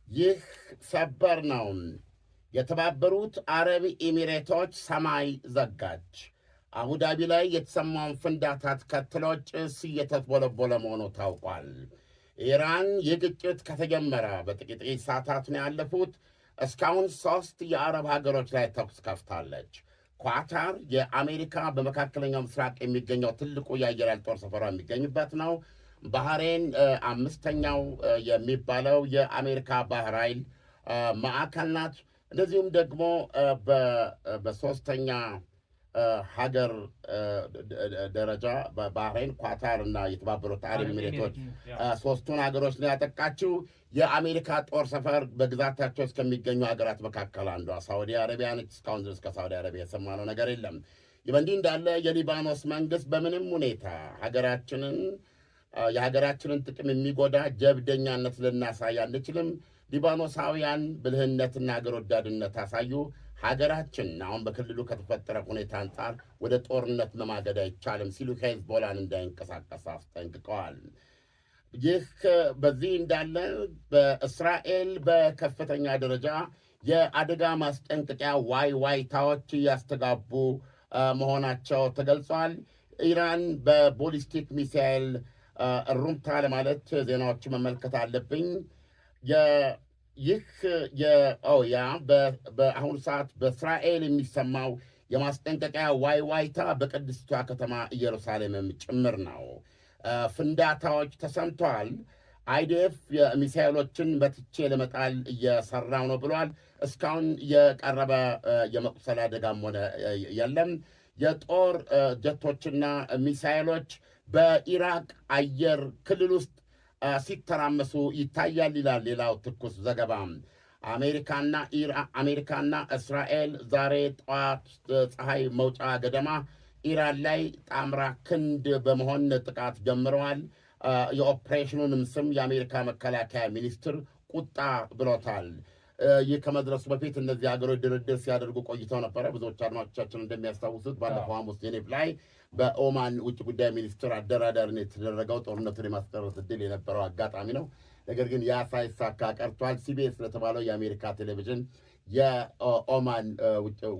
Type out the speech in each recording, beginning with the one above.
ይህ ሰበር ነው። የተባበሩት አረብ ኤሚሬቶች ሰማይ ዘጋች። አቡዳቢ ላይ የተሰማውን ፍንዳታ ተከትሎ ጭስ እየተትቦለቦለ መሆኑ ታውቋል። ኢራን የግጭት ከተጀመረ በጥቂት ሰዓታት ነው ያለፉት። እስካሁን 3 የአረብ ሀገሮች ላይ ተኩስ ከፍታለች። ኳታር የአሜሪካ በመካከለኛው ምስራቅ የሚገኘው ትልቁ የአየር ኃይል ጦር ሰፈሯ የሚገኝበት ነው። ባህሬን 5ኛው የሚባለው የአሜሪካ ባህር ኃይል ማዕከል ናት። እንደዚሁም ደግሞ በ3ኛ ሀገር ደረጃ ባህሬን፣ ኳታር እና የተባበሩት አረብ ኤሚሬቶች 3ቱን ሀገሮች ነው ያጠቃችው። የአሜሪካ ጦር ሰፈር በግዛታቸው እስከሚገኙ ሀገራት መካከል አንዷ ሳዑዲ አረቢያ ነች። እስካሁን ድረስ ከሳዑዲ አረቢያ የሰማነው ነገር የለም። ይህ በእንዲህ እንዳለ የሊባኖስ መንግስት በምንም ሁኔታ የሀገራችንን ጥቅም የሚጎዳ ጀብደኛነት ልናሳይ አንችልም፣ ሊባኖሳውያን ብልህነትና ሀገር ወዳድነት አሳዩ፣ ሀገራችን አሁን በክልሉ ከተፈጠረ ሁኔታ አንጻር ወደ ጦርነት መማገድ አይቻልም ሲሉ ሄዝቦላን እንዳይንቀሳቀስ አስጠንቅቀዋል። ይህ በዚህ እንዳለ በእስራኤል በከፍተኛ ደረጃ የአደጋ ማስጠንቀቂያ ዋይታዎች እያስተጋቡ መሆናቸው ተገልጿል። ኢራን በቦሊስቲክ ሚሳይል እሩምታ ለማለት ዜናዎች መመልከት አለብኝ። ይህ በአሁኑ ሰዓት በእስራኤል የሚሰማው የማስጠንቀቂያ ዋይታ በቅድስቷ ከተማ ኢየሩሳሌምም ጭምር ነው። ፍንዳታዎች ተሰምተዋል። አይዲኤፍ የሚሳይሎችን መትቼ ለመጣል እየሰራው ነው ብሏል። እስካሁን የቀረበ የመቁሰል አደጋም ሆነ የለም። የጦር ጀቶችና ሚሳይሎች በኢራቅ አየር ክልል ውስጥ ሲተራመሱ ይታያል ይላል ሌላው ትኩስ ዘገባ። አሜሪካና እስራኤል ዛሬ ጠዋት ፀሐይ መውጫ ገደማ ኢራን ላይ ጣምራ ክንድ በመሆን ጥቃት ጀምረዋል። የኦፕሬሽኑንም ስም የአሜሪካ መከላከያ ሚኒስትር ቁጣ ብሎታል። ይህ ከመድረሱ በፊት እነዚህ ሀገሮች ድርድር ሲያደርጉ ቆይተው ነበረ። ብዙዎች አድማጮቻችን እንደሚያስታውሱት ባለፈው ሐሙስ ጄኔቭ ላይ በኦማን ውጭ ጉዳይ ሚኒስትር አደራዳሪነት የተደረገው ጦርነቱን የማስቀረት ዕድል የነበረው አጋጣሚ ነው። ነገር ግን ያ ሳይሳካ ቀርቷል። ሲቢኤስ ለተባለው የአሜሪካ ቴሌቪዥን የኦማን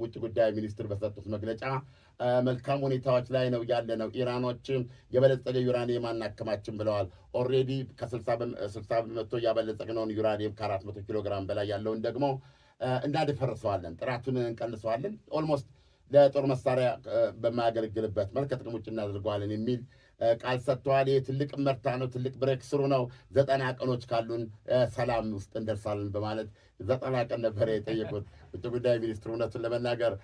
ውጭ ጉዳይ ሚኒስትር በሰጡት መግለጫ መልካም ሁኔታዎች ላይ ነው ያለ ነው፣ ኢራኖች የበለጸገ ዩራኒየም አናከማችም ብለዋል። ኦልሬዲ ከ60 በመቶ ያበለጸግነውን ዩራኒየም ከ400 ኪሎ ግራም በላይ ያለውን ደግሞ እናደፈርሰዋለን፣ ጥራቱን እንቀንሰዋለን፣ ኦልሞስት ለጦር መሳሪያ በማያገለግልበት መልክ ከጥቅም ውጭ እናደርገዋለን የሚል ቃል ሰጥተዋል። ይህ ትልቅ መርታ ነው፣ ትልቅ ብሬክ ስሩ ነው። 90 ቀኖች ካሉን ሰላም ውስጥ እንደርሳለን በማለት 90 ቀን ነበር የጠየቁት ውጭ ጉዳይ ሚኒስትሩ። እውነቱን ለመናገር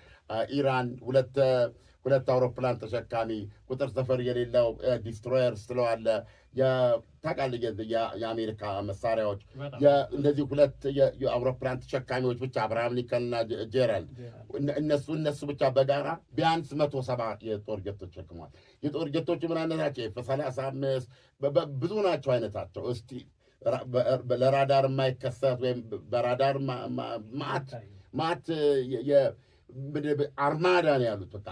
ኢራን ሁለት አውሮፕላን ተሸካሚ ቁጥር ሰፈር የሌለው ዲስትሮየር ስለዋለ ታውቃለህ፣ የአሜሪካ መሳሪያዎች እንደዚህ 2 የአውሮፕላን ተሸካሚዎች ብቻ አብርሃም ሊንከንና ጄራልድ እነሱ ብቻ በጋራ ቢያንስ 170 የጦር ጀቶች ተሸክመዋል። የጦር ጀቶቹ ምን አይነት ናቸው? F-35 ብዙ ናቸው አይነታቸው። እስቲ ለራዳር የማይከሰት ወይም በራዳር ማት አርማዳ ነው ያሉት። በቃ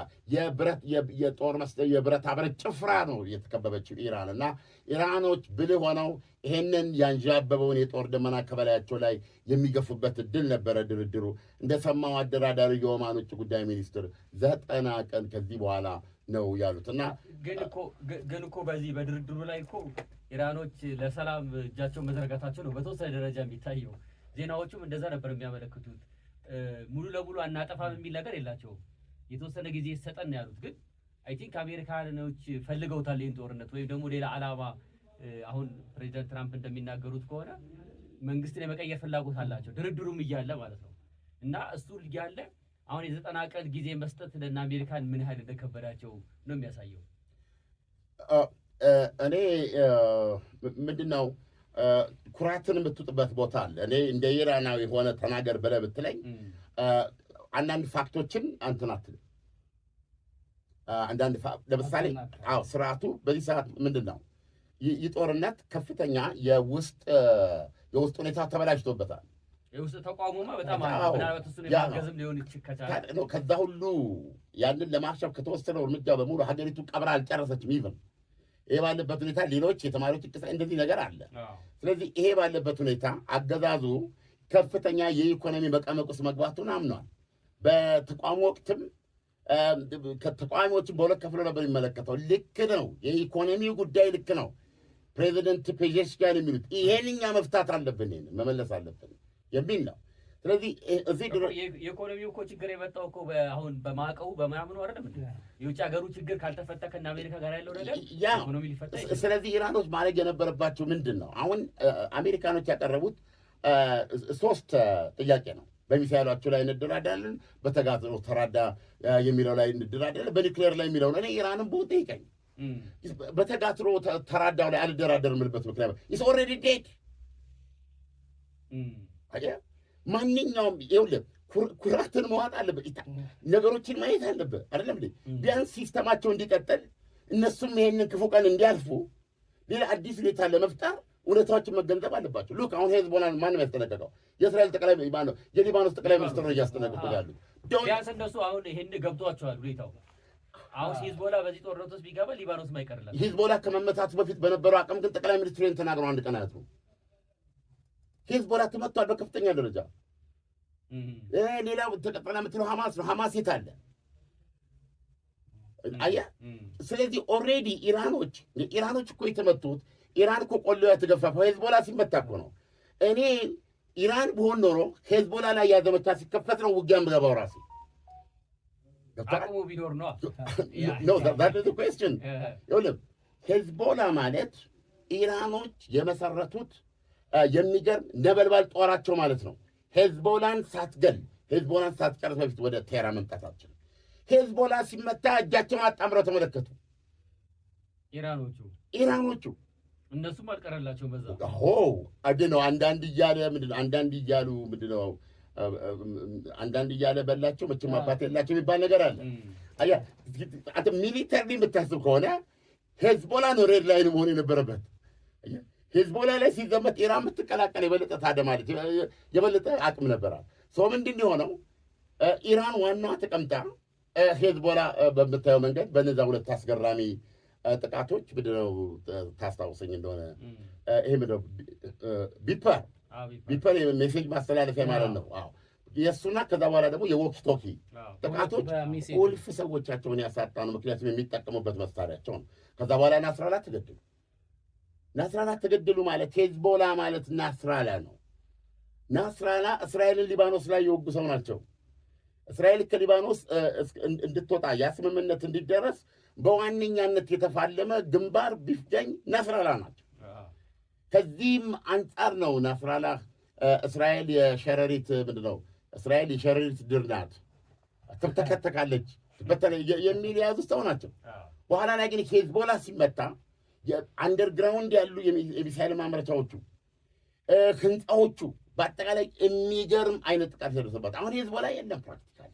የብረታ ብረት ጭፍራ ነው የተከበበችው ኢራን። እና ኢራኖች ብልህ ሆነው ይሄንን ያንዣበበውን የጦር ደመና ከበላያቸው ላይ የሚገፉበት እድል ነበረ። ድርድሩ እንደሰማው አደራዳሪ የኦማን ውጭ ጉዳይ ሚኒስትር 90 ቀን ከዚህ በኋላ ነው ያሉት። እና ግን እኮ በዚህ በድርድሩ ላይ እኮ ኢራኖች ለሰላም እጃቸውን መዘረጋታቸው ነው በተወሰነ ደረጃ የሚታየው። ዜናዎቹም እንደዛ ነበር የሚያመለክቱት። ሙሉ ለሙሉ አናጠፋም የሚል ነገር የላቸውም። የተወሰነ ጊዜ ይሰጠን ነው ያሉት። ግን አይ ቲንክ አሜሪካኖች ፈልገውታል ይህን ጦርነት፣ ወይም ደግሞ ሌላ ዓላማ። አሁን ፕሬዚዳንት ትራምፕ እንደሚናገሩት ከሆነ መንግስትን የመቀየር ፍላጎት አላቸው፣ ድርድሩም እያለ ማለት ነው። እና እሱ እያለ አሁን የ90 ቀን ጊዜ መስጠት ለእነ አሜሪካን ምን ያህል እንደከበዳቸው ነው የሚያሳየው። እኔ ምንድን ነው ኩራትን የምትውጥበት ቦታ አለ። እኔ እንደ ኢራናዊ የሆነ ተናገር ብለህ ብትለኝ አንዳንድ ፋክቶችን አንትን አትልም። ለምሳሌ ስርዓቱ በዚህ ሰዓት ምንድን ነው ይህ ጦርነት ከፍተኛ የውስጥ ሁኔታ ተበላሽቶበታል። የውስጥ ተቋሙማ በጣም ምናልባት እሱን የማገዝም ሊሆን ይችላል። ከዛ ሁሉ ያንን ለማክሸፍ ከተወሰነው እርምጃ በሙሉ ሀገሪቱ ቀብራ አልጨረሰችም። ይብን ይሄ ባለበት ሁኔታ ሌሎች የተማሪዎች እንቅስቃሴ እንደዚህ ነገር አለ። ስለዚህ ይሄ ባለበት ሁኔታ አገዛዙ ከፍተኛ የኢኮኖሚ መቀመቅ ውስጥ መግባቱን አምኗል። በተቋሙ ወቅትም ከተቃዋሚዎችን በሁለት ከፍሎ ነበር የሚመለከተው። ልክ ነው፣ የኢኮኖሚው ጉዳይ ልክ ነው። ፕሬዚደንት ፔዜሽኪያን የሚሉት ይሄን እኛ መፍታት አለብን፣ ይሄን መመለስ አለብን የሚል ነው። ስለዚህ እዚህ የኢኮኖሚው እኮ ችግር የመጣው እኮ አሁን በማዕቀቡ በምናምኑ አይደለም እንዴ? የውጭ ሀገሩ ችግር ካልተፈታ ከእነ አሜሪካ ጋር ያለው ነገር ኢኮኖሚ ሊፈታ ይችላል። ስለዚህ ኢራኖች ማድረግ የነበረባቸው ምንድን ነው? አሁን አሜሪካኖች ያቀረቡት 3 ጥያቄ ነው። በሚሳይሏቸው ላይ እንደራዳለን፣ በተጋትሎ ተራዳ የሚለው ላይ እንደራዳለን፣ በኒውክሌር ላይ የሚለው እኔ ኢራንን ቦታ ይቀኝ በተጋትሎ ተራዳው ላይ አልደራደርም የምልበት ምክንያት ኢስ ኦልሬዲ ዴድ። ማንኛውም ይኸውልህ ኩራትን መዋጥ አለበት፣ ነገሮችን ማየት አለበት አይደለም እንዴ? ቢያንስ ሲስተማቸው እንዲቀጥል እነሱም ይሄንን ክፉ ቀን እንዲያልፉ ሌላ አዲስ ሁኔታ ለመፍጠር እውነታዎችን መገንዘብ አለባቸው። ሉክ አሁን ሄዝቦላን ማንም ያስጠነቀቀው የእስራኤል ጠቅላይ ማነው? የሊባኖስ ጠቅላይ ሚኒስትር ነው እያስጠነቀቁ ያሉት። ቢያንስ እነሱ አሁን ይሄን ገብቷቸዋል ሁኔታው። አሁን ሂዝቦላ በዚህ ጦርነት ውስጥ ቢገባ ሊባኖስ ማይቀርላል። ሂዝቦላ ከመመታቱ በፊት በነበረው አቅም ግን ጠቅላይ ሚኒስትሩን ተናግረው አንድ ቀን አያቱ ሂዝቦላ ተመቷል በከፍተኛ ደረጃ። ሌላው ተቀጠለ የምትለው ሐማስ ነው። ሐማስ የት አለ? አየህ። ስለዚህ ኦልሬዲ ኢራኖች እኮ የተመቱት ኢራን እኮ ቆሎ ያተገፋፈው ሄዝቦላ ሲመታ እኮ ነው። እኔ ኢራን ብሆን ኖሮ ሄዝቦላ ላይ ያዘመቻ ሲከፈት ነው ውጊያ የምገባው ራሴ። አቅሙ ቢኖር ነው ነው that is the question። ይኸውልህ ሄዝቦላ ማለት ኢራኖች የመሰረቱት የሚገርም ነበልባል ጦራቸው ማለት ነው። ሄዝቦላን ሳትጨርስ በፊት ወደ ቴራ መምጣታችን ሄዝቦላ ሲመታ እጃቸውን አጣምረው ተመለከቱ ኢራኖቹ። እነሱም አልቀረላቸው በዛ ነው። አንዳንድ እያለ በላቸው መቼም አባት የላቸው የሚባል ነገር አለ። አንተ ሚሊተሪ የምታስብ ከሆነ ሄዝቦላ ነው ሬድ ላይን መሆን የነበረበት። ሄዝቦላ ላይ ሲዘመት ኢራን የምትቀላቀል የበለጠ ታደማለች፣ የበለጠ አቅም ነበራል። ሰው ምንድን የሆነው ኢራን ዋናዋ ተቀምጣ ሄዝቦላ በምታየው መንገድ በነዛ 2 አስገራሚ ጥቃቶች ምንድነው ታስታውሰኝ እንደሆነ ይሄ ምንድነው ቢፐር ሜሴጅ ማስተላለፊያ ማለት ነው። የእሱና ከዛ በኋላ ደግሞ የዎኪ ቶኪ ጥቃቶች ቁልፍ ሰዎቻቸውን ያሳጣ ነው። ምክንያቱም የሚጠቀሙበት መሳሪያቸው ነው። ከዛ በኋላ ናስራላ ተገደሉ ማለት ሄዝቦላ ማለት ናስራላ ነው። ናስራላ እስራኤልን ሊባኖስ ላይ የወጉ ሰው ናቸው። እስራኤል ከሊባኖስ እንድትወጣ ያ ስምምነት እንዲደረስ በዋነኛነት የተፋለመ ግንባር ቢፍገኝ ናስራላ ናቸው። ከዚህም አንጻር ነው ናስራላ እስራኤል የሸረሪት እስራኤል የሸረሪት ድር ናት፣ ትተከተካለች የሚል የያዙ ሰው ናቸው። በኋላ ላይ ግን ሄዝቦላ ሲመታ አንደርግራውንድ ያሉ የሚሳይል ማምረቻዎቹ፣ ህንፃዎቹ በአጠቃላይ የሚገርም አይነት ጥቃት ደረሰባት። አሁን ሄዝቦላ የለም ፕራክቲካሊ።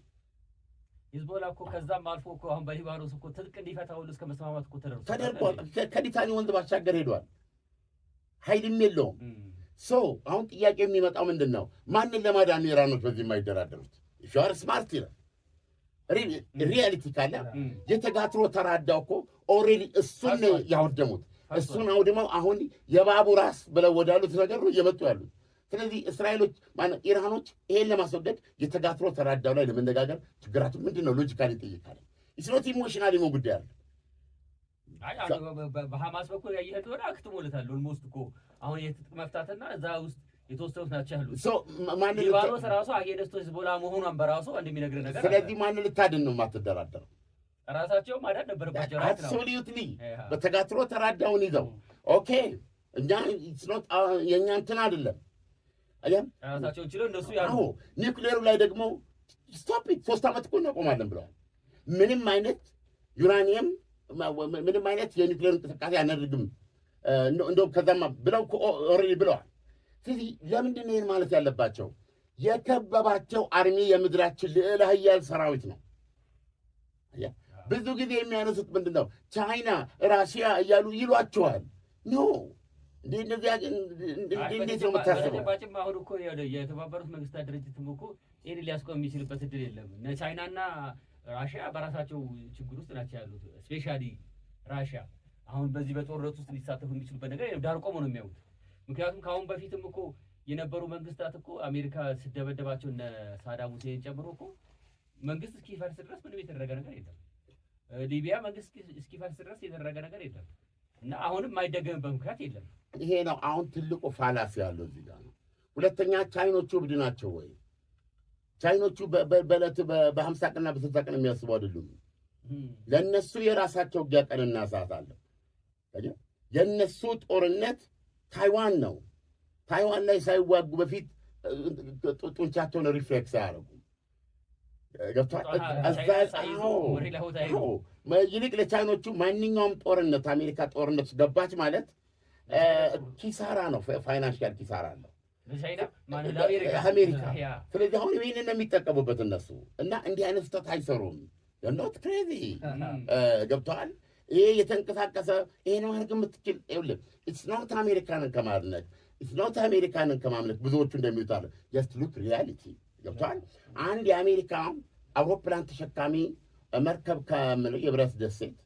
ሂዝቦላ እኮ ከዛም አልፎ እኮ አሁን በሊባኖስ እኮ ትጥቅ እንዲፈታ ሁሉ እስከ መስማማት እኮ ተደርጓል። ከሊታኒ ወንዝ ባሻገር ሄዷል። ኃይልም የለውም። አሁን ጥያቄ የሚመጣው ምንድን ነው? ማንን ለማዳን ኢራኖች በዚህ የማይደራደሩት? ሻር ስማርት ይላል ሪያሊቲ ካለ የተጋትሮ ተራዳው እኮ ኦልሬዲ እሱን ያወደሙት። እሱን አውድመው አሁን የባቡ ራስ ብለው ወዳሉት ነገር ነው እየመጡ ያሉት። ስለዚህ ኢራኖች ይሄን ለማስወገድ የተጋትሮ ተራዳው ላይ ለመነጋገር ችግራቸው ምንድን ነው? ሎጂካሊ ይጠይቃል። ኢስኖት ኢሞሽናል ሞ ጉዳይ አለ። በሐማስ በኩል ያየህ እንደሆነ አክትሞለታል። ኦልሞስት እኮ አሁን የትጥቅ መፍታትና እዛ ውስጥ የተወሰኑት ናቸው ያሉት። ሊባኖስ ራሱ አጌደስቶ ሂዝቦላ መሆኗን በራሱ እንደሚነግር ነገር። ስለዚህ ማንን ልታድን ነው የማትደራደረው? ራሳቸው ማዳን ነበረባቸው። አብሶሉትሊ በተጋትሮ ተራዳውን ይዘው ኦኬ፣ እኛ የእኛ እንትን አይደለም ራሳቸውን ችለው እነሱ ያሉ ኒውክሌሩ ላይ ደግሞ ስቶፕ 3 ዓመት እኮ እናቆማለን ብለዋል። ምንም አይነት ዩራኒየም ምንም አይነት የኒውክሌር እንቅስቃሴ አናደርግም እንደውም ከዛማ ብለው ኦልሬዲ ብለዋል። ስለዚህ ለምንድን ነው ይህን ማለት ያለባቸው? የከበባቸው አርሚ የምድራችን ልዕለ ኃያል ሰራዊት ነው። ብዙ ጊዜ የሚያነሱት ምንድን ነው? ቻይና፣ ራሽያ እያሉ ይሏቸዋል። ኖ እንዴት ነው የምታስበው? አሁን እኮ የተባበሩት መንግስታት ድርጅትም እኮ ይህን ሊያስቆም የሚችልበት እድል የለም። ቻይናና ራሽያ በራሳቸው ችግር ውስጥ ናቸው ያሉት። ስፔሻሊ ራሽያ አሁን በዚህ በጦርነት ውስጥ ሊሳተፉ የሚችሉበት ነገር ዳር ቆሞ ነው የሚያዩት። ምክንያቱም ከአሁን በፊትም እኮ የነበሩ መንግስታት እኮ አሜሪካ ሲደበደባቸው እነ ሳዳም ሁሴን ጨምሮ እኮ መንግስት እስኪፈርስ ድረስ ምንም የተደረገ ነገር የለም። ሊቢያ መንግስት እስኪፈርስ ድረስ የተደረገ ነገር የለም። እና አሁንም የማይደገምበት ምክንያት የለም። ይሄ ነው አሁን ትልቁ ፋላሲ ያለው እዚህ ጋር ነው። ሁለተኛ ቻይኖቹ እብድ ናቸው ወይ? ቻይኖቹ በዕለት በ50 ቀንና በ60 ቀን የሚያስቡ አይደሉም። ለእነሱ የራሳቸው ውጊያ ቀንና ሰዓት አለ። የእነሱ ጦርነት ታይዋን ነው። ታይዋን ላይ ሳይዋጉ በፊት ጡንቻቸውን ሪፍሌክስ አያደርጉም። ይልቅ ለቻይኖቹ ማንኛውም ጦርነት አሜሪካ ጦርነት ገባች ማለት ኪሳራ ነው፣ ፋይናንሻል ኪሳራ ነው አሜሪካ። ስለዚህ አሁን ይህንን ነው የሚጠቀሙበት እነሱ እና እንዲህ አይነት ስህተት አይሰሩም። ኖት ክሬዚ ገብተዋል። ይሄ የተንቀሳቀሰ ይሄ ነው አድርግ የምትችል ይኸውልህ፣ ኢትስ ኖት አሜሪካንን ከማድነቅ ኢትስ ኖት አሜሪካንን ከማምለክ ብዙዎቹ እንደሚሉት አለ ጀስት ሉክ ሪያሊቲ ገብተዋል። አንድ የአሜሪካ አውሮፕላን ተሸካሚ መርከብ ከምለው የብረት ደሴት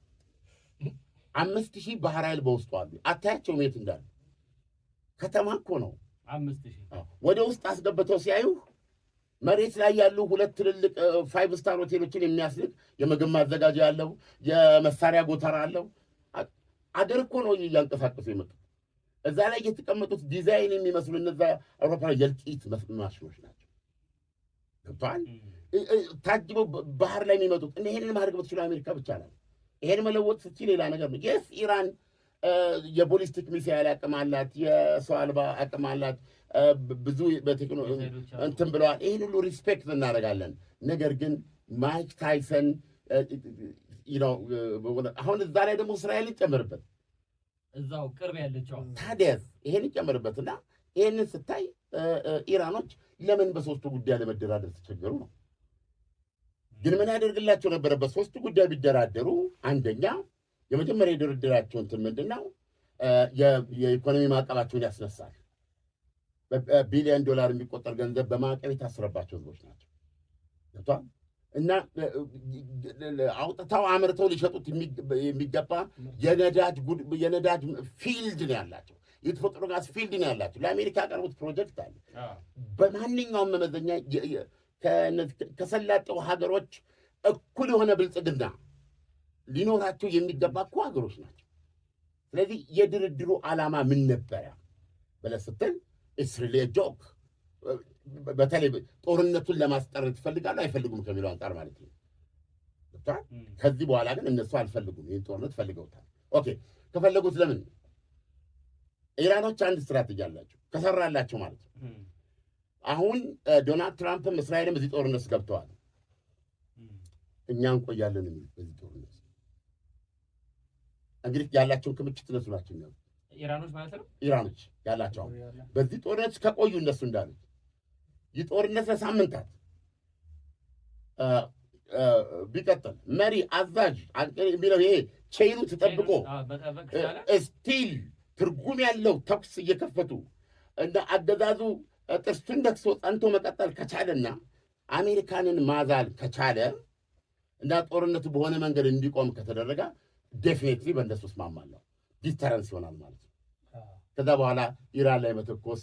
5000 ባህር ኃይል በውስጡ አሉ። አታያቸውም የት እንዳሉ። ከተማ እኮ ነው። 5000 ወደ ውስጥ አስገብተው ሲያዩ መሬት ላይ ያሉ ሁለት ትልልቅ 5 ስታር ሆቴሎችን የሚያስልቅ የምግብ ማዘጋጃ ያለው የመሳሪያ ጎተራ አለው። አገር እኮ ነው እያንቀሳቀሱ የመጡት። እዛ ላይ የተቀመጡት ዲዛይን የሚመስሉ እነዛ አውሮፕላን የልቂት ማሽኖች ናቸው። ገብተዋል። ታጅበው ባህር ላይ የሚመጡት እና ይሄንን ማድረግ በትችሉ አሜሪካ ብቻ ነው። ይሄን መለወጥ ስትችል ሌላ ነገር ነው። የስ ኢራን የቦሊስቲክ ሚሳይል አቅም አላት፣ የሰው አልባ አቅም አላት፣ ብዙ በቴክኖሎጂ እንትን ብለዋል። ይህን ሁሉ ሪስፔክት እናደርጋለን። ነገር ግን ማይክ ታይሰን አሁን እዛ ላይ ደግሞ እስራኤል ይጨምርበት፣ እዛው ቅርብ ያለችው ታዲያስ ይሄን ይጨምርበትና ይሄንን ስታይ ኢራኖች ለምን በሶስቱ ጉዳይ ለመደራደር ተቸገሩ ነው። ግን ምን ያደርግላቸው ነበረ? በሶስቱ ጉዳይ ቢደራደሩ አንደኛ የመጀመሪያ የድርድራቸው እንትን ምንድን ነው? የኢኮኖሚ ማዕቀባቸውን ያስነሳል። $1 ቢሊዮን የሚቆጠር ገንዘብ በማዕቀብ የታሰረባቸው ህዝቦች ናቸው። ገብቷል። እና አውጥተው አምርተው ሊሸጡት የሚገባ የነዳጅ ፊልድ ነው ያላቸው፣ የተፈጥሮ ጋዝ ፊልድ ነው ያላቸው። ለአሜሪካ ያቀረቡት ፕሮጀክት አለ። በማንኛውም መመዘኛ ከሰላጤው ሀገሮች እኩል የሆነ ብልጽግና ሊኖራቸው የሚገባ እኮ ሀገሮች ናቸው። ስለዚህ የድርድሩ ዓላማ ምን ነበረ ብለህ ስትል ኢትስ ሪሊ ጆክ። በተለይ ጦርነቱን ለማስቀረት ይፈልጋሉ አይፈልጉም ከሚለው አንጻር ማለት ነው። ከዚህ በኋላ ግን እነሱ አልፈልጉም፣ ይህን ጦርነት ፈልገውታል። ኦኬ ከፈለጉት ለምን ኢራኖች አንድ ስትራቴጂ አላቸው ከሰራላቸው ማለት ነው። አሁን ዶናልድ ትራምፕም እስራኤልም በዚህ ጦርነት ገብተዋል። እኛ እንቆያለን የሚል በዚህ ጦርነት እንግዲህ ያላቸውን ክምችት እነሱ ናቸው የሚያውቁት ኢራኖች ማለት ነው። ኢራኖች ያላቸው በዚህ ጦርነት ከቆዩ እነሱ እንዳሉት ይህ ጦርነት ለሳምንታት ቢቀጥል መሪ አዛዥ የሚለው ይሄ ቼይኑ ተጠብቆ ስቲል ትርጉም ያለው ተኩስ እየከፈቱ እና አገዛዙ ጥርሱን ነክሶ ጸንቶ መቀጠል ከቻለና አሜሪካንን ማዛል ከቻለ እና ጦርነቱ በሆነ መንገድ እንዲቆም ከተደረገ ዴፊኔትሊ በእንደሱ እስማማለሁ። ዲተረንስ ይሆናል ማለት ነው። ከዛ በኋላ ኢራን ላይ መተኮስ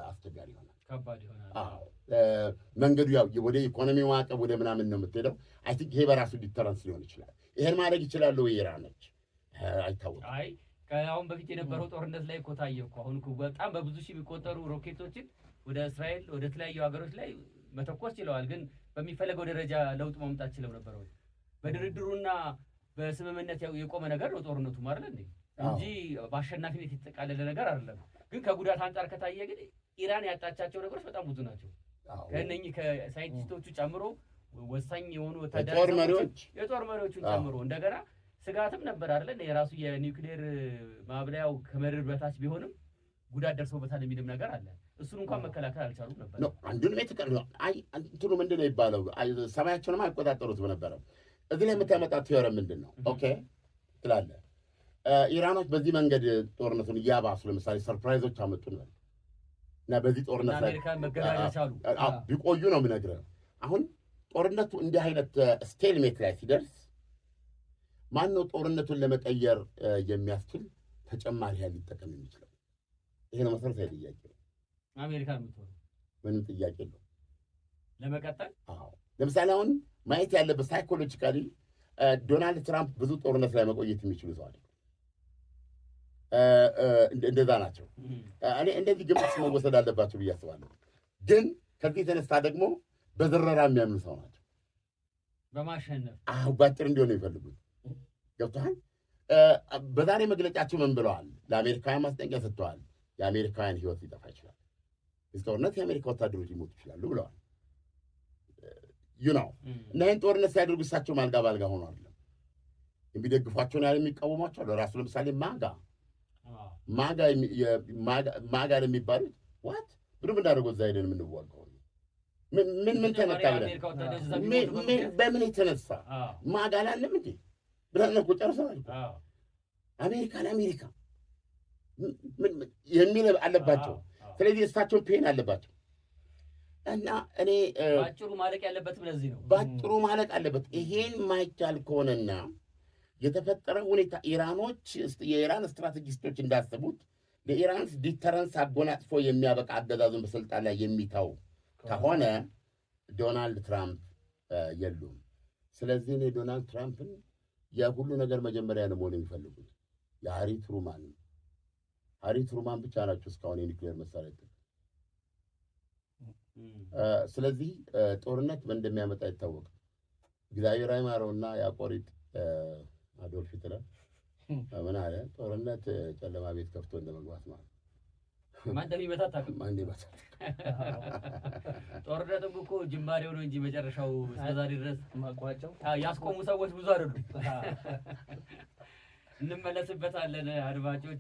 አስቸጋሪ ይሆናል፣ ከባድ ይሆናል። መንገዱ ያው ወደ ኢኮኖሚ ማዕቀብ ወደ ምናምን ነው የምትሄደው። አይ ቲንክ ይሄ በራሱ ዲተረንስ ሊሆን ይችላል። ይሄን ማድረግ ይችላሉ ወይ ኢራኖች? አይታወቅም። አይ ከአሁን በፊት የነበረው ጦርነት ላይ እኮ ታየ እኮ። አሁን እኮ በጣም በብዙ ሺህ የሚቆጠሩ ሮኬቶችን ወደ እስራኤል ወደ ተለያዩ ሀገሮች ላይ መተኮስ ችለዋል። ግን በሚፈለገው ደረጃ ለውጥ ማምጣት ችለው ነበር ወይ? በድርድሩና በስምምነት የቆመ ነገር ነው ጦርነቱ ማለት እንዴ እንጂ በአሸናፊነት የተጠቃለለ ነገር አይደለም። ግን ከጉዳት አንጻር ከታየ ግን ኢራን ያጣቻቸው ነገሮች በጣም ብዙ ናቸው። ከእነኚህ ከሳይንቲስቶቹ ጨምሮ ወሳኝ የሆኑ ወታደራዊ የጦር መሪዎቹን ጨምሮ እንደገና ስጋትም ነበር አይደል? የራሱ የኒውክሌር ማብለያው ከመድር በታች ቢሆንም ጉዳት ደርሶበታል የሚልም ነገር አለ። እሱን እንኳን መከላከል አልቻሉም ነበር ነው አንዱንም እንትኑ ምንድን ነው ይባለው ሰማያቸውንም አይቆጣጠሩት በነበረ እዚህ ላይ የምታመጣት ቲዮረም ምንድን ነው? ኦኬ ትላለህ ኢራኖች በዚህ መንገድ ጦርነቱን እያባሱ ለምሳሌ ሰርፕራይዞች አመጡ ነው እና በዚህ ጦርነት ላይ ቢቆዩ ነው የምነግርህ። አሁን ጦርነቱ እንዲህ አይነት ስቴልሜት ላይ ሲደርስ ማነው ጦርነቱን ለመቀየር የሚያስችል ተጨማሪ ኃይል ሊጠቀም የሚችለው? ይሄ ነው መሰረታዊ ጥያቄ። አሜሪካ የምትሆነው ምንም ጥያቄ የለውም። ለመቀጠል ለምሳሌ አሁን ማየት ያለበት ሳይኮሎጂካሊ ዶናልድ ትራምፕ ብዙ ጦርነት ላይ መቆየት የሚችሉ ሰው አይደለም። እንደዛ ናቸው። እኔ እንደዚህ ግምት መወሰድ አለባቸው ብዬ አስባለሁ። ግን ከዚህ የተነሳ ደግሞ በዝረራ የሚያምኑ ሰው ናቸው። በማሸነፍ ባጭር እንዲሆን የሚፈልጉት ገብቶሃል። በዛሬ መግለጫቸው ምን ብለዋል? ለአሜሪካውያን ማስጠንቀቂያ ሰጥተዋል። የአሜሪካውያን ሕይወት ሊጠፋ ይችላል፣ እዚህ ጦርነት የአሜሪካ ወታደሮች ሊሞቱ ይችላሉ ብለዋል። ነው እና ይህን ጦርነት ሲያደርጉ እሳቸው ማልጋ ባልጋ ሆኖ አይደለም የሚደግፏቸውን ያህል የሚቃወሟቸው አሉ። ራሱ ለምሳሌ ማጋ የሚባሉት ዋት ብሎ ምናደርገው እዛ ሄደን የምንዋጋው ምን ተነካ ብለን በምን የተነሳ ማጋ ላለም እንዴ ብለን እኮ ጨርሰናል። አሜሪካ ለአሜሪካ የሚል አለባቸው። ስለዚህ እሳቸውን ፔን አለባቸው እና እኔ ባጭሩ ማለቅ ያለበትም ለዚህ ነው። ባጭሩ ማለቅ አለበት። ይሄን ማይቻል ከሆነና የተፈጠረ ሁኔታ የኢራን ስትራቴጂስቶች እንዳሰቡት ለኢራን ዲተረንስ አጎናጽፎ የሚያበቃ አገዛዙን በስልጣን ላይ የሚታው ከሆነ ዶናልድ ትራምፕ የሉም። ስለዚህ እኔ ዶናልድ ትራምፕን የሁሉ ነገር መጀመሪያ ነው መሆን የሚፈልጉት የሃሪ ትሩማን ብቻ ናቸው እስካሁን የኒውክሌር መሳሪያ። ስለዚህ ጦርነት ምን እንደሚያመጣ አይታወቅም። እግዚአብሔር አይማረውና ያቆሪጥ አዶልፍ ሂትለር ምን አለ? ጦርነት ጨለማ ቤት ከፍቶ እንደመግባት ማለት ማን እንደሚመታ ታውቅም። ማን እንደሚመታ ጦርነትም እኮ ጅማሬው ነው እንጂ መጨረሻው እስከዛሬ ድረስ ማቋጫው ያስቆሙ ሰዎች ብዙ አይደሉም። እንመለስበታለን። አድማጮች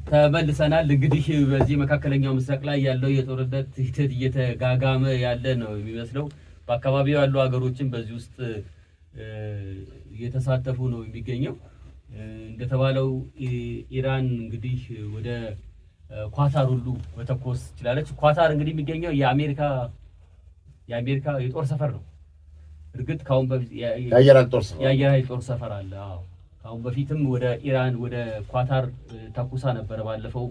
ተመልሰናል። እንግዲህ በዚህ መካከለኛው ምስራቅ ላይ ያለው የጦርነት ሂደት እየተጋጋመ ያለ ነው የሚመስለው። በአካባቢው ያሉ ሀገሮችን በዚህ ውስጥ እየተሳተፉ ነው የሚገኘው። እንደተባለው ኢራን እንግዲህ ወደ ኳታር ሁሉ መተኮስ ትችላለች። ኳታር እንግዲህ የሚገኘው የአሜሪካ የጦር ሰፈር ነው። እርግጥ ካሁን በፊት የአየር ኃይል ጦር ሰፈር አለ። አሁን በፊትም ወደ ኢራን ወደ ኳታር ተኩሳ ነበረ። ባለፈው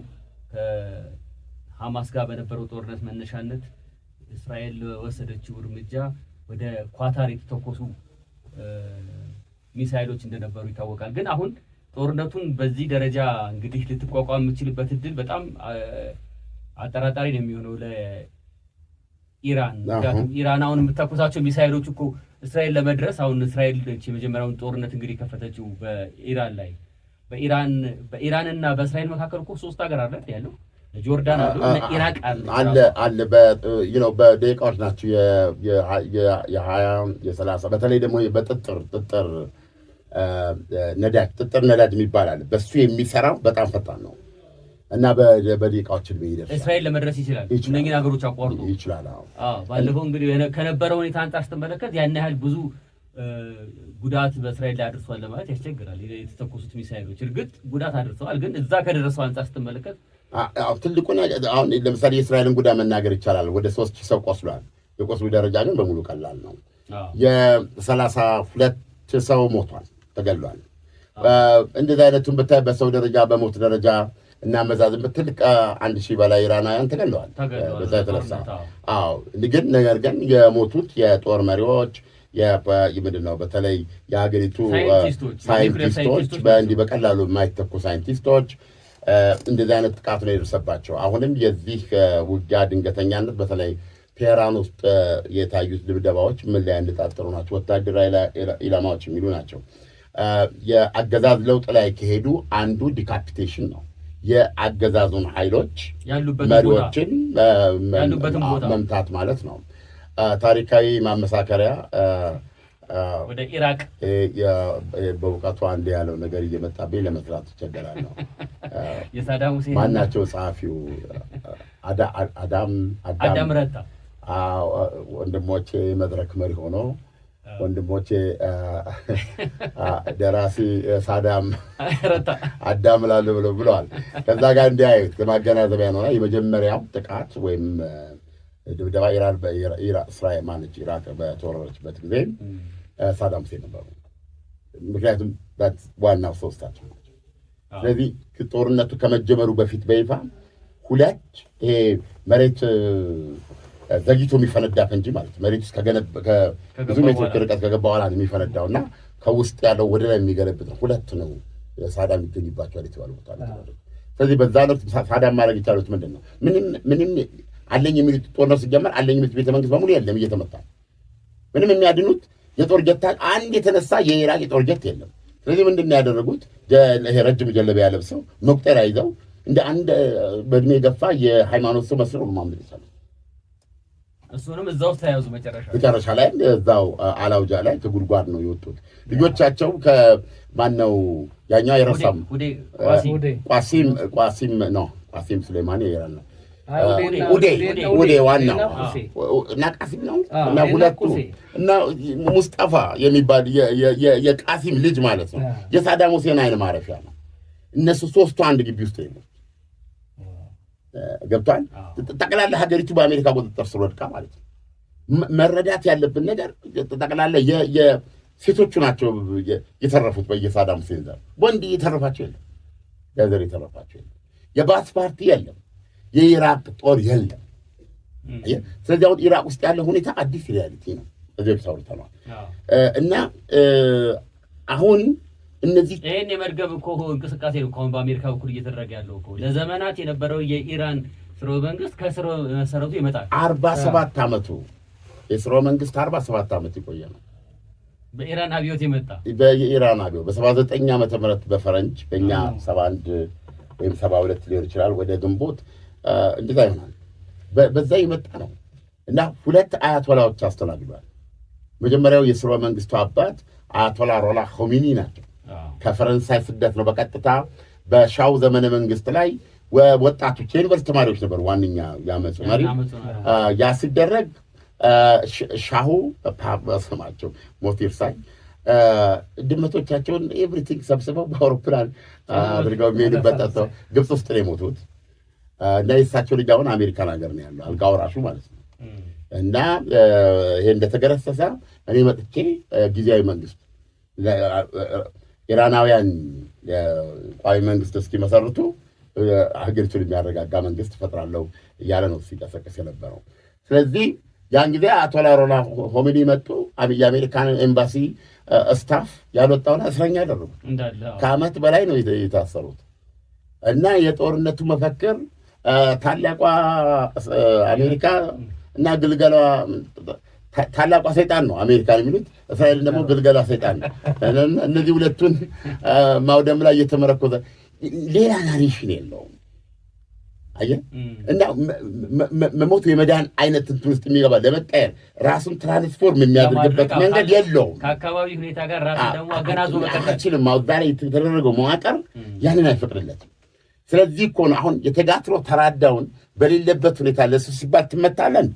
ከሐማስ ጋር በነበረው ጦርነት መነሻነት እስራኤል ወሰደችው እርምጃ ወደ ኳታር የተተኮሱ ሚሳይሎች እንደነበሩ ይታወቃል። ግን አሁን ጦርነቱን በዚህ ደረጃ እንግዲህ ልትቋቋም የምችልበት እድል በጣም አጠራጣሪ ነው የሚሆነው ለኢራን። ምክንያቱም ኢራን አሁን የምትተኩሳቸው ሚሳይሎች እኮ እስራኤል ለመድረስ አሁን እስራኤል የመጀመሪያውን ጦርነት እንግዲህ ከፈተችው በኢራን ላይ በኢራንና በእስራኤል መካከል እኮ 3 ሀገር አለ ያለው ጆርዳን አለ ኢራቅ አለ በደቂቃዎች ናቸው የ20 የ30 በተለይ ደግሞ በጥጥር ነዳጅ የሚባል አለ። በሱ የሚሰራው በጣም ፈጣን ነው እና በደቂቃዎች ይደርሳል። እስራኤል ለመድረስ ይችላል። እነኚህ ሀገሮች አቋርጦ ይችላል። ባለፈው እንግዲህ ከነበረው ሁኔታ አንጻር ስትመለከት ያን ያህል ብዙ ጉዳት በእስራኤል ላይ አድርሷል ለማለት ያስቸግራል። የተተኮሱት ሚሳይሎች እርግጥ ጉዳት አድርሰዋል፣ ግን እዛ ከደረሰው አንጻር ስትመለከት ትልቁ አሁን ለምሳሌ የእስራኤልን ጉዳት መናገር ይቻላል። ወደ 3000 ሰው ቆስሏል። የቆስሉ ደረጃ ግን በሙሉ ቀላል ነው። የ32 ሰው ሞቷል፣ ተገሏል። እንደዚህ አይነቱን ብታይ በሰው ደረጃ በሞት ደረጃ እናመዛዝን ብትል 1000 በላይ ኢራናውያን ተገለዋል በዛ የተነሳ። ግን ነገር ግን የሞቱት የጦር መሪዎች ምንድነው በተለይ የሀገሪቱ ሳይንቲስቶች በእንዲህ በቀላሉ የማይተኩ ሳይንቲስቶች እንደዚህ አይነት ጥቃት ነው የደረሰባቸው። አሁንም የዚህ ውጊያ ድንገተኛነት በተለይ ቴህራን ውስጥ የታዩት ድብደባዎች ምን ላይ ያነጣጠሩ ናቸው? ወታደራዊ ኢላማዎች የሚሉ ናቸው። የአገዛዝ ለውጥ ላይ ከሄዱ አንዱ ዲካፒቴሽን ነው። የአገዛዙን ኃይሎች መሪዎችን መምታት ማለት ነው። ታሪካዊ ማመሳከሪያ ወደ ኢራቅ በእውቀቱ አንድ ያለው ነገር እየመጣብኝ ለመስራት ይቸገራል ነው። የሳዳም ሁሴን ማናቸው ጸሐፊው? አዳም ረታ። ወንድሞቼ መድረክ መሪ ሆኖ ወንድሞቼ ደራሲ ሳዳም አዳም ላሉ ብለዋል። ከዛ ጋር እንዲያዩት ለማገናዘቢያ ነው። የመጀመሪያው ጥቃት ወይም ድብደባ እስራኤል ማነች ኢራቅ በተወረረችበት ጊዜ ሳዳም ሁሴን ነበሩ። ምክንያቱም ዋናው ሶስታቸው ናቸው። ስለዚህ ጦርነቱ ከመጀመሩ በፊት በይፋ ሁለት ይሄ መሬት ዘግይቶ የሚፈነዳ ፈንጂ ማለት መሬት ውስጥ ብዙ ሜትር ርቀት ከገባ በኋላ ነው የሚፈነዳው እና ከውስጥ ያለው ወደ ላይ የሚገለብጥ ነው። ሁለት ነው ሳዳም ይገኝባቸዋል የተባሉ ቦታ ነው። ስለዚህ በዛ ወቅት ሳዳም ማድረግ የቻሉት ምንድን ነው? ምንም አለኝ የሚሉት ጦርነት ሲጀመር አለኝ የሚሉት ቤተ መንግስት በሙሉ የለም፣ እየተመታ ምንም የሚያድኑት የጦር ጀት አንድ የተነሳ የኢራቅ የጦር ጀት የለም። ስለዚህ ምንድን ነው ያደረጉት? ረጅም ጀለቢያ ለብሰው መቁጠሪያ ይዘው እንደ አንድ በእድሜ የገፋ የሃይማኖት ሰው መስለው ማምለጥ ይቻላል። እሱንም እዛው ተያዙ። መጨረሻ ላይ እዛው አላውጃ ላይ ከጉድጓድ ነው የወጡት። ልጆቻቸው ከማነው ያኛው የረሳም ቋሲም ሱሌማኒ የኢራን ነው ኡዴ ዋናው እና ቃሲም ነው እና ሁለቱ እና ሙስጠፋ የሚባል የቃሲም ልጅ ማለት ነው የሳዳም ሁሴን አይን ማረፊያ ነው። እነሱ ሶስቱ አንድ ግቢ ውስጥ ነው ገብቷል። ጠቅላላ ሀገሪቱ በአሜሪካ ቁጥጥር ስር ወድቃ ማለት ነው። መረዳት ያለብን ነገር ጠቅላላ የሴቶቹ ናቸው የተረፉት በየሳዳም ሁሴን ዘር። ወንድ የተረፋቸው የለም፣ የዘር የተረፋቸው የለም፣ የባስ ፓርቲ የለም፣ የኢራቅ ጦር የለም። ስለዚህ አሁን ኢራቅ ውስጥ ያለ ሁኔታ አዲስ ሪያሊቲ ነው። እዚህ ተወርተናል እና አሁን እነዚህ ይሄን የመርገብ እኮ እንቅስቃሴ ነው አሁን በአሜሪካ በኩል እየተደረገ ያለው እኮ ለዘመናት የነበረው የኢራን ስርወ መንግስት ከስርወ መሰረቱ ይመጣል። 47 ዓመቱ የስርወ መንግስት 47 ዓመት የቆየ ነው። በኢራን አብዮት የመጣ በኢራን አብዮት በ79 ዓመተ ምህረት በፈረንጅ በእኛ 71 ወይም 72 ሊሆን ይችላል ወደ ግንቦት እንደዛ ይሆናል። በዛ የመጣ ነው እና ሁለት አያቶላዎች አስተናግዷል። መጀመሪያው የስርወ መንግስቱ አባት አያቶላ ሮላ ኾሜኒ ናቸው። ከፈረንሳይ ስደት ነው በቀጥታ በሻው ዘመነ መንግስት ላይ ወጣቶች የዩኒቨርሲቲ ተማሪዎች ነበሩ ዋነኛ ያመጹ መሪ። ያ ሲደረግ ሻሁ ስማቸው ሞቲርሳይ ድመቶቻቸውን ኤቭሪቲንግ ሰብስበው በአውሮፕላን አድርገው የሚሄዱበት ጠጥተው ግብፅ ውስጥ ነው የሞቱት እና የእሳቸው ልጅ አሁን አሜሪካን ሀገር ነው ያለው አልጋ ወራሹ ማለት ነው። እና ይሄ እንደተገረሰሰ እኔ መጥቼ ጊዜያዊ መንግስት ኢራናውያን ቋሚ መንግስት እስኪመሰርቱ ሀገሪቱን የሚያረጋጋ መንግስት እፈጥራለሁ እያለ ነው ሲቀሰቀስ የነበረው። ስለዚህ ያን ጊዜ አያቶላ ሮላ ኾሜኒ መጡ። የአሜሪካን ኤምባሲ ስታፍ ያልወጣውን እስረኛ ያደረጉ ከዓመት በላይ ነው የታሰሩት። እና የጦርነቱ መፈክር ታላቋ አሜሪካ እና ግልገሏ ታላቋ ሰይጣን ነው አሜሪካን የሚሉት፣ እስራኤል ደግሞ ግልገሏ ሰይጣን ነው። እነዚህ ሁለቱን ማውደም ላይ እየተመረኮዘ ሌላ ናሬሽን የለውም። አየህ እና መሞቱ የመዳን አይነት እንትን ውስጥ የሚገባ ለመቀየር ራሱን ትራንስፎርም የሚያደርግበት መንገድ የለውም። ከአካባቢ ሁኔታ ጋር ራሱን ደግሞ አገናዝቦ መቀጠል ዛሬ የተደረገው መዋቅር ያንን አይፈቅድለትም። ስለዚህ እኮ ነው አሁን የተጋትሮ ተራዳውን በሌለበት ሁኔታ ለሱ ሲባል ትመታለን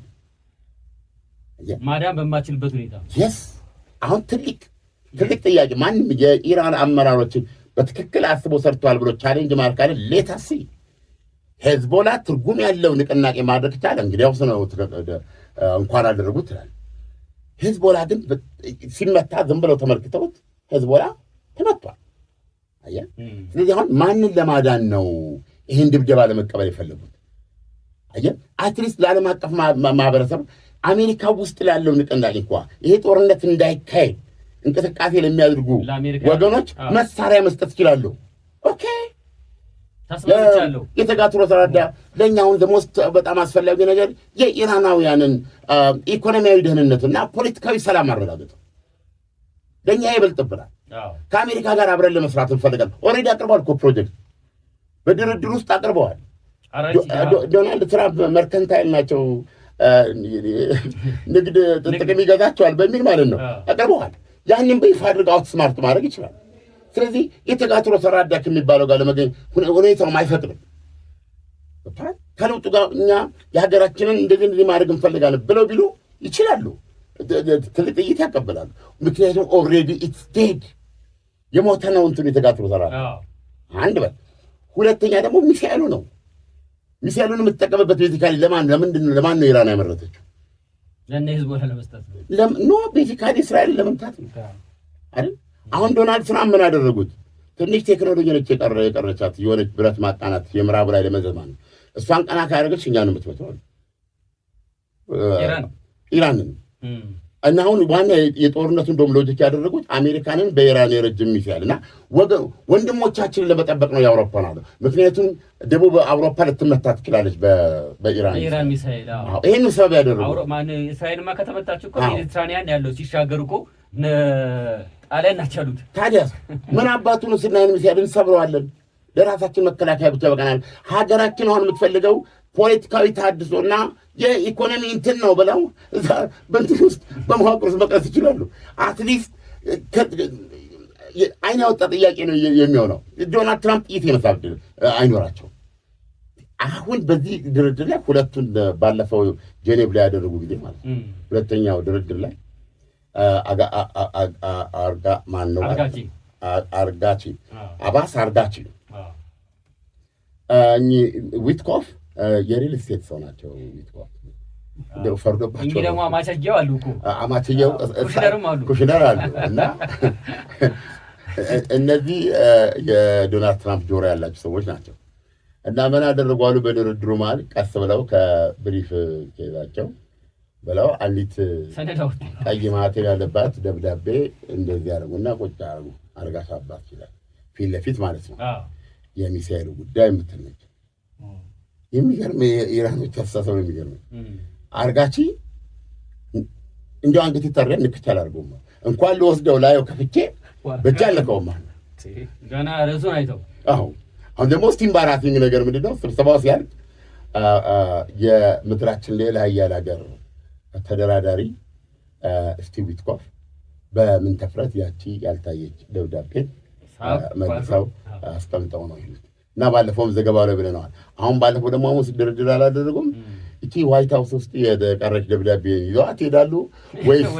ማዳን በማችልበት ሁኔታ የስ አሁን ትልቅ ጥያቄ ማንም የኢራን አመራሮችን በትክክል አስቦ ሰርተዋል ብሎ ቻሌንጅ ማድረግ አለ። ሌታሲ ሄዝቦላ ትርጉም ያለው ንቅናቄ ማድረግ ቻለ። እንግዲያውስ ነው እንኳን አደረጉት ትላል። ሄዝቦላ ግን ሲመታ ዝም ብለው ተመልክተውት ሄዝቦላ ተመቷል። አየህ። ስለዚህ አሁን ማንን ለማዳን ነው ይህን ድብደባ ለመቀበል የፈለጉት? አየህ። አትሊስት ለዓለም አቀፍ ማህበረሰብ አሜሪካ ውስጥ ላለው ንቅናቄ እንኳ ይሄ ጦርነት እንዳይካሄድ እንቅስቃሴ ለሚያደርጉ ወገኖች መሳሪያ መስጠት ይችላሉ። ኦኬ ተስማምቻለሁ። የተጋትሮ ተራዳ ለእኛ አሁን ደሞስት በጣም አስፈላጊ ነገር የኢራናውያንን ኢኮኖሚያዊ ደህንነትና ፖለቲካዊ ሰላም ማረጋገጥ ለእኛ ይበልጥብናል። ከአሜሪካ ጋር አብረን ለመስራት እንፈልጋለን። ኦልሬዲ አቅርበዋል እኮ ፕሮጀክት በድርድር ውስጥ አቅርበዋል። ዶናልድ ትራምፕ መርከንታይል ናቸው ንግድ ጥቅም ይገዛቸዋል በሚል ማለት ነው አቅርበዋል። ያንን በይፋ አድርገው አውትስማርት ማድረግ ይችላል። ስለዚህ የተጋትሮ ተራዳ ከሚባለው ጋር ለመገኘት ሁኔታውም አይፈቅድም። ከለውጡ ጋር እኛ የሀገራችንን እንደዚህ ማድረግ እንፈልጋለን ብለው ቢሉ ይችላሉ። ትልቅ ጥይት ያቀበላሉ። ምክንያቱም ኦልሬዲ ኢትስ ዴድ የሞተ ነው እንትኑ የተጋትሮ ተራዳ አንድ በል። ሁለተኛ ደግሞ ሚሳኤሉ ነው። ሚሳኤሉን የምትጠቀምበት ቤዚካሊ ለማን ነው ኢራን ያመረተችው? ለእነ ሂዝቦላ ለመስጠት ነው። ቤዚካሊ እስራኤልን ለመምታት ነው አይደል? አሁን ዶናልድ ትራምፕ ምን አደረጉት? ትንሽ ቴክኖሎጂ ነች የቀረቻት የሆነች ብረት ማቃናት የምዕራቡ ላይ ለመዘማን እሷን ቀና ካደረገች እኛን የምትመተዋል ኢራንን እና አሁን ዋና የጦርነቱን እንደውም ሎጂክ ያደረጉት አሜሪካንን በኢራን የረጅም ሚሳይል እና ወንድሞቻችንን ለመጠበቅ ነው የአውሮፓን አለ። ምክንያቱም ደቡብ አውሮፓ ልትመታ ትችላለች በኢራን ሚሳይል። ይህን ሰበብ ያደረጉ እስራኤልማ ከተመታች እኮ ሜዲትራኒያን ያለው ሲሻገር እኮ ጣሊያን ናቸው ያሉት። ታዲያ ምን አባቱ ነው ስናይን ሚሳይል እንሰብረዋለን። ለራሳችን መከላከያ ብቻ በቀናል። ሀገራችን አሁን የምትፈልገው ፖለቲካዊ ታድሶና የኢኮኖሚ እንትን ነው ብለው በእንትን ውስጥ በመዋቅር ውስጥ መቅረት ይችላሉ። አትሊስት አይን ያወጣ ጥያቄ ነው የሚሆነው። ዶናልድ ትራምፕ ጥይት የመሳብ አይኖራቸው። አሁን በዚህ ድርድር ላይ ሁለቱን ባለፈው ጄኔቭ ላይ ያደረጉ ጊዜ ማለት ነው ሁለተኛው ድርድር ላይ አርጋቺ አባስ አርጋቺ ዊትኮፍ የሪል ስቴት ሰው ናቸው። ዊትኮፍ ፈርዶባቸው ደግሞ አማቻየው አሉ እኮ አማቻየው ኩሽነር አሉ እና እነዚህ የዶናልድ ትራምፕ ጆሮ ያላቸው ሰዎች ናቸው። እና ምን አደረጉ አሉ በድርድሩ መሀል ቀስ ብለው ከብሪፍ ኬዛቸው ብለው አንዲት ቀይ ማተብ ያለባት ደብዳቤ እንደዚህ ያደርጉና ቁጭ አደረጉ። አርጋሽ አባት ይላል ፊት ለፊት ማለት ነው። የሚሳኤሉ ጉዳይ የምትል ነች። የሚገርም የኢራኖች አስተሳሰብ ነው የሚገርም። አርጋቺ እንዲያው አንገት ይታረን ንክቻ አላርገውም እንኳን ለወስደው ላየው ከፍቼ በጃ አለከውም ገና ርዕሱን አይተው። አሁን ደግሞ ኢምባራሲንግ ነገር ምንድነው? ስብሰባው ሲያልቅ የምድራችን ሌላ ሀያል ሀገር ተደራዳሪ ስቲቭ ዊትኮፍ በምን ተፍረት ያቺ ያልታየች ደብዳቤ መልሰው አስቀምጠው ነው ይሉት እና ባለፈውም ዘገባው ላይ ብለናል። አሁን ባለፈው ደግሞ ሐሙስ ድርድር አላደረጉም። እቺ ዋይት ሃውስ ውስጥ የቀረች ደብዳቤ ይዘዋት ይሄዳሉ ወይስ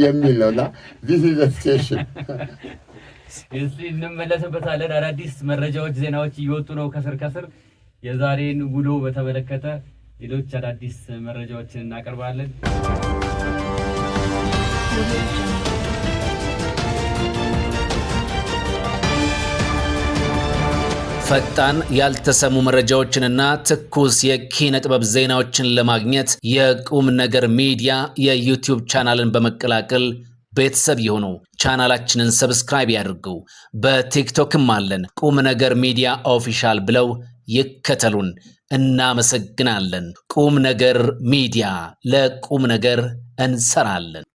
የሚል ነውና this is a station። እስቲ እንመለስበታለን። አዳዲስ መረጃዎች፣ ዜናዎች እየወጡ ነው ከስር ከስር። የዛሬን ውሎ በተመለከተ ሌሎች አዳዲስ መረጃዎችን እናቀርባለን። ፈጣን ያልተሰሙ መረጃዎችንና ትኩስ የኪነ ጥበብ ዜናዎችን ለማግኘት የቁም ነገር ሚዲያ የዩቲዩብ ቻናልን በመቀላቀል ቤተሰብ ይሁኑ። ቻናላችንን ሰብስክራይብ ያድርጉ። በቲክቶክም አለን። ቁም ነገር ሚዲያ ኦፊሻል ብለው ይከተሉን። እናመሰግናለን። ቁም ነገር ሚዲያ፣ ለቁም ነገር እንሰራለን።